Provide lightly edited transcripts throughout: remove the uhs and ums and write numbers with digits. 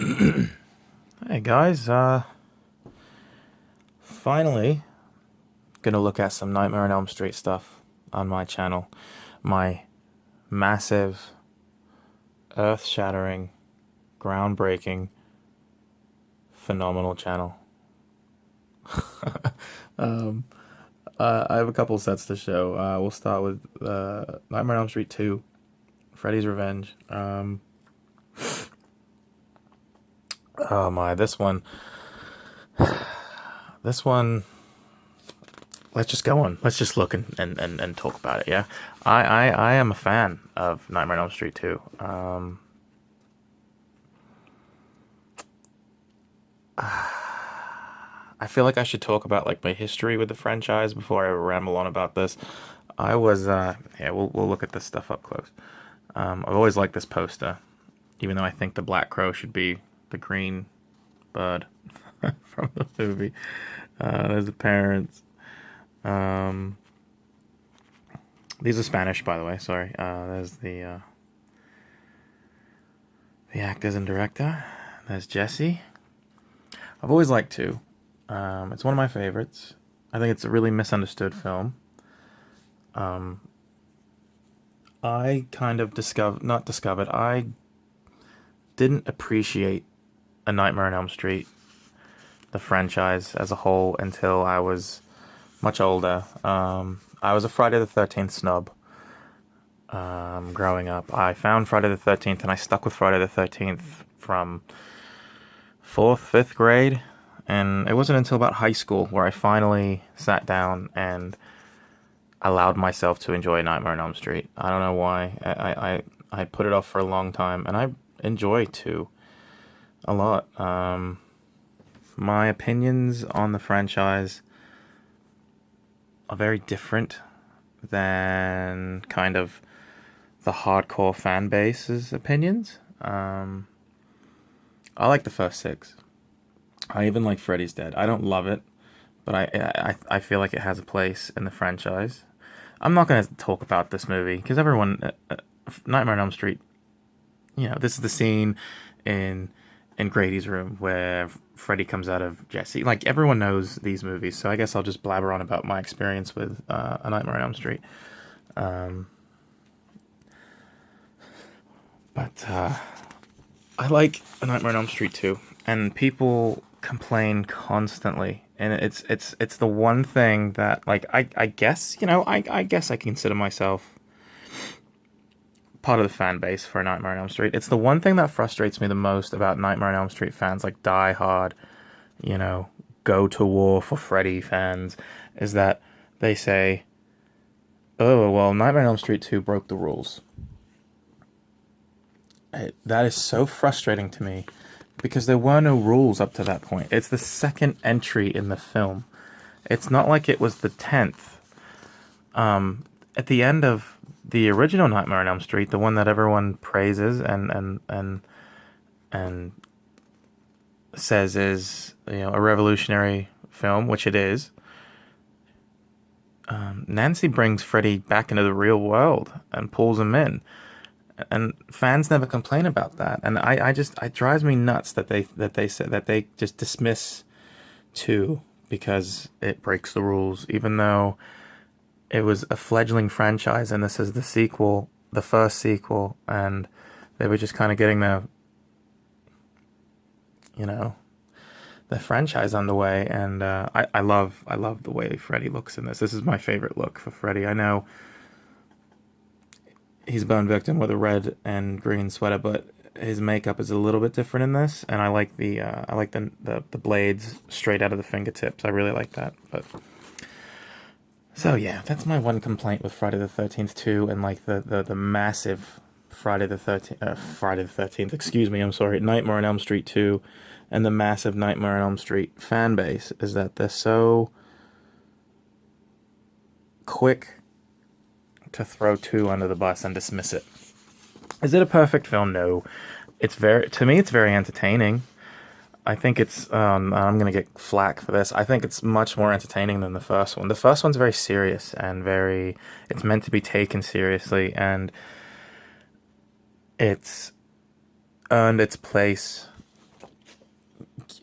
Hey guys, finally gonna look at some Nightmare on Elm Street stuff on my channel. My massive, earth-shattering, groundbreaking, phenomenal channel. um, I have a couple sets to show. We'll start with Nightmare on Elm Street 2, Freddy's Revenge. Oh my, this one, let's just go on. Let's just look and talk about it, yeah? I am a fan of Nightmare on Elm Street 2. I feel like I should talk about like my history with the franchise before I ramble on about this. I was, yeah, we'll look at this stuff up close. I've always liked this poster, even though I think the Black Crow should be the green bird from the movie. There's the parents. Um, these are Spanish, by the way. Sorry. There's the actors and director. There's Jesse. I've always liked to. It's one of my favorites. I think it's a really misunderstood film. Um, I kind of not discovered. I didn't appreciate A Nightmare on Elm Street, the franchise as a whole, until I was much older. I was a Friday the 13th snub. Growing up, I found Friday the 13th, and I stuck with Friday the 13th from fourth, fifth grade, and it wasn't until about high school where I finally sat down and allowed myself to enjoy Nightmare on Elm Street. I don't know why. I put it off for a long time, and I enjoy two a lot. My opinions on the franchise are very different than kind of the hardcore fan base's opinions. I like the first six. I even like Freddy's Dead. I don't love it, but I feel like it has a place in the franchise. I'm not going to talk about this movie because everyone, Nightmare on Elm Street, this is the scene in Grady's room where Freddy comes out of Jesse. Like, everyone knows these movies, so I guess I'll just blabber on about my experience with A Nightmare on Elm Street. But I like A Nightmare on Elm Street too, and people complain constantly, and it's the one thing that, like, I guess I guess I consider myself part of the fan base for Nightmare on Elm Street. It's the one thing that frustrates me the most about Nightmare on Elm Street fans, like die hard, go to war for Freddy fans, is that they say, "Oh well, Nightmare on Elm Street 2 broke the rules." That is so frustrating to me because there were no rules up to that point. It's the second entry in the film. It's not like it was the 10th. At the end of the original Nightmare on Elm Street, the one that everyone praises and says is a revolutionary film, which it is. Nancy brings Freddy back into the real world and pulls him in. And fans never complain about that, and it drives me nuts that they just dismiss two because it breaks the rules, even though it was a fledgling franchise and this is the sequel, the first sequel, and they were just kind of getting the franchise underway. And I love the way Freddy looks in this. This is my favorite look for Freddy. I know he's a burn victim with a red and green sweater, but his makeup is a little bit different in this, and I like the blades straight out of the fingertips. I really like that. But so yeah, that's my one complaint with Friday the 13th 2, and like the massive Friday the 13th. Excuse me, I'm sorry. Nightmare on Elm Street 2, and the massive Nightmare on Elm Street fan base is that they're so quick to throw two under the bus and dismiss it. Is it a perfect film? No. To me, it's very entertaining. I think I'm going to get flack for this. I think it's much more entertaining than the first one. The first one's very serious and it's meant to be taken seriously, and it's earned its place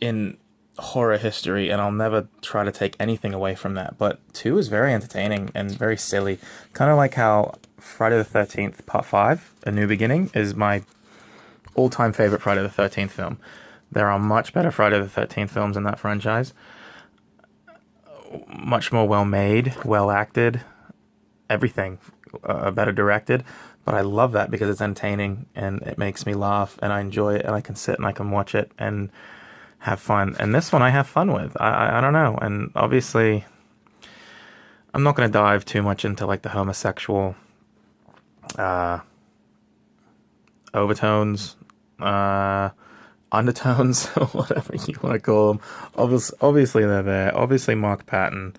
in horror history, and I'll never try to take anything away from that. But 2 is very entertaining and very silly. Kind of like how Friday the 13th Part 5, A New Beginning, is my all-time favorite Friday the 13th film. There are much better Friday the 13th films in that franchise. Much more well-made, well-acted, everything. Better directed. But I love that because it's entertaining and it makes me laugh and I enjoy it and I can sit and I can watch it and have fun. And this one I have fun with. I don't know. And obviously, I'm not going to dive too much into like the homosexual overtones, undertones, or whatever you want to call them. Obviously they're there. Obviously Mark Patton,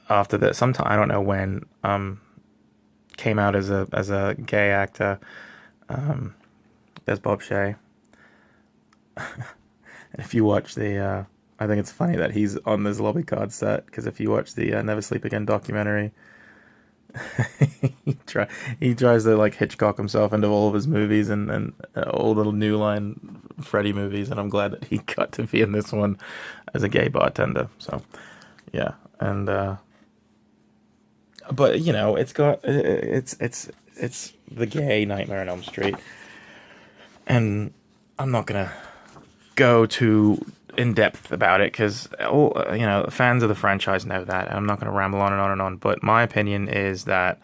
after that, sometime I don't know when, came out as a gay actor. There's Bob Shay. And if you watch the, I think it's funny that he's on this lobby card set, because if you watch the Never Sleep Again documentary, he tries to like Hitchcock himself into all of his movies and all the New Line Freddy movies, and I'm glad that he got to be in this one as a gay bartender. So, yeah, and but you know, it's the gay Nightmare on Elm Street, and I'm not gonna go too in depth about it because you know, fans of the franchise know that. I'm not gonna ramble on and on and on. But my opinion is that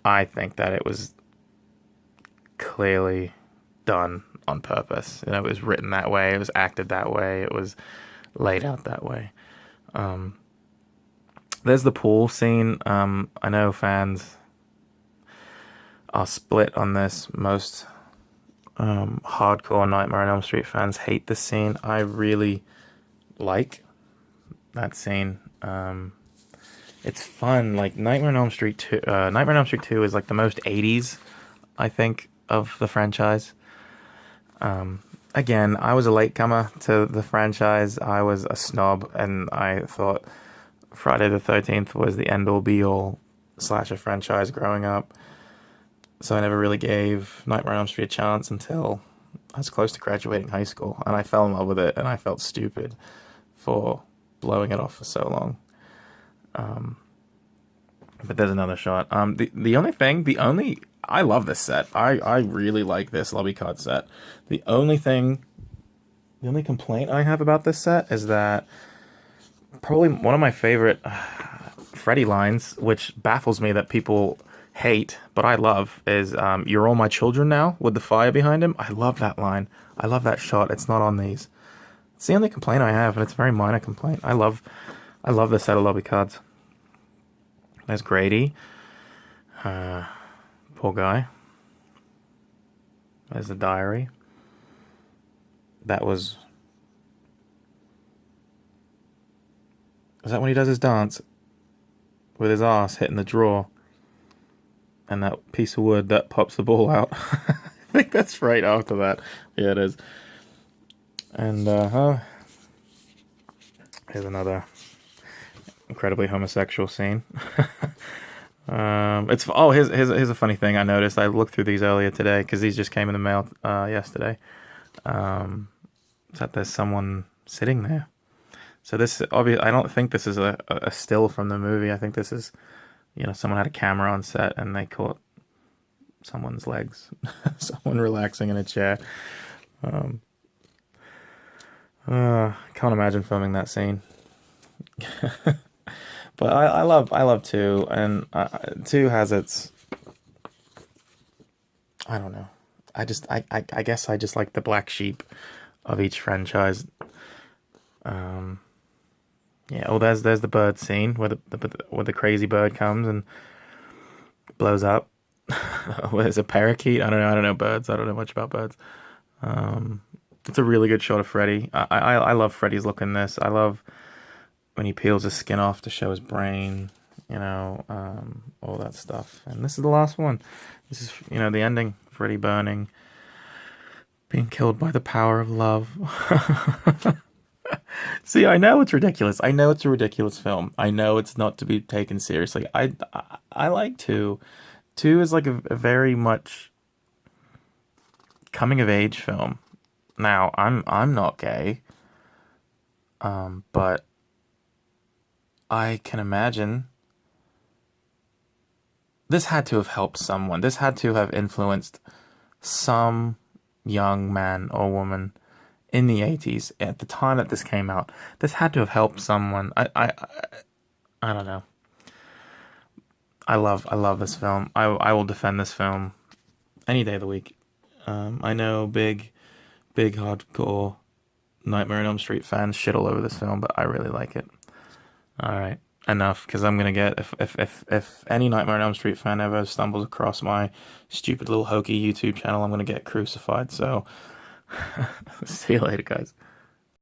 I think that it was clearly done on purpose. You know, it was written that way. It was acted that way. It was laid out that way. There's the pool scene. I know fans are split on this. Most hardcore Nightmare on Elm Street fans hate this scene. I really like that scene. It's fun. Like Nightmare on Elm Street 2. Nightmare on Elm Street 2 is like the most 80s, I think, of the franchise. Again, I was a latecomer to the franchise. I was a snob, and I thought Friday the 13th was the end-all be-all slasher franchise growing up. So I never really gave Nightmare on Elm Street a chance until I was close to graduating high school, and I fell in love with it, and I felt stupid for blowing it off for so long. But there's another shot. The only I love this set. I really like this lobby card set. The only complaint I have about this set is that probably one of my favorite Freddy lines, which baffles me that people hate, but I love, is "You're all my children now," with the fire behind him. I love that line. I love that shot. It's not on these. It's the only complaint I have, and it's a very minor complaint. I love this set of lobby cards. There's Grady. Poor guy. There's the diary. That was... Is that when he does his dance? With his ass hitting the drawer. And that piece of wood that pops the ball out. I think that's right after that. Yeah, it is. And, here's another incredibly homosexual scene. Here's a funny thing I noticed. I looked through these earlier today because these just came in the mail yesterday. That there's someone sitting there. So this obviously, I don't think this is a still from the movie. I think this is, you know, someone had a camera on set and they caught someone's legs, someone relaxing in a chair. Can't imagine filming that scene. But I love 2, and 2 has its, I don't know. I guess I just like the black sheep of each franchise. Yeah. Oh, there's the bird scene where the crazy bird comes and blows up. There's a parakeet. I don't know birds. I don't know much about birds. It's a really good shot of Freddy. I love Freddy's look in this. I love when he peels his skin off to show his brain, you know, all that stuff. And this is the last one. This is, you know, the ending. Freddy burning, being killed by the power of love. See, I know it's ridiculous. I know it's a ridiculous film. I know it's not to be taken seriously. I like 2. 2 is like a very much coming of age film. Now, I'm not gay, but I can imagine this had to have helped someone. This had to have influenced some young man or woman in the 80s at the time that this came out. This had to have helped someone. I don't know. I love this film. I will defend this film any day of the week. I know big hardcore Nightmare on Elm Street fans shit all over this film, but I really like it. All right, enough, because I'm gonna get if any Nightmare on Elm Street fan ever stumbles across my stupid little hokey YouTube channel, I'm gonna get crucified. So see you later, guys.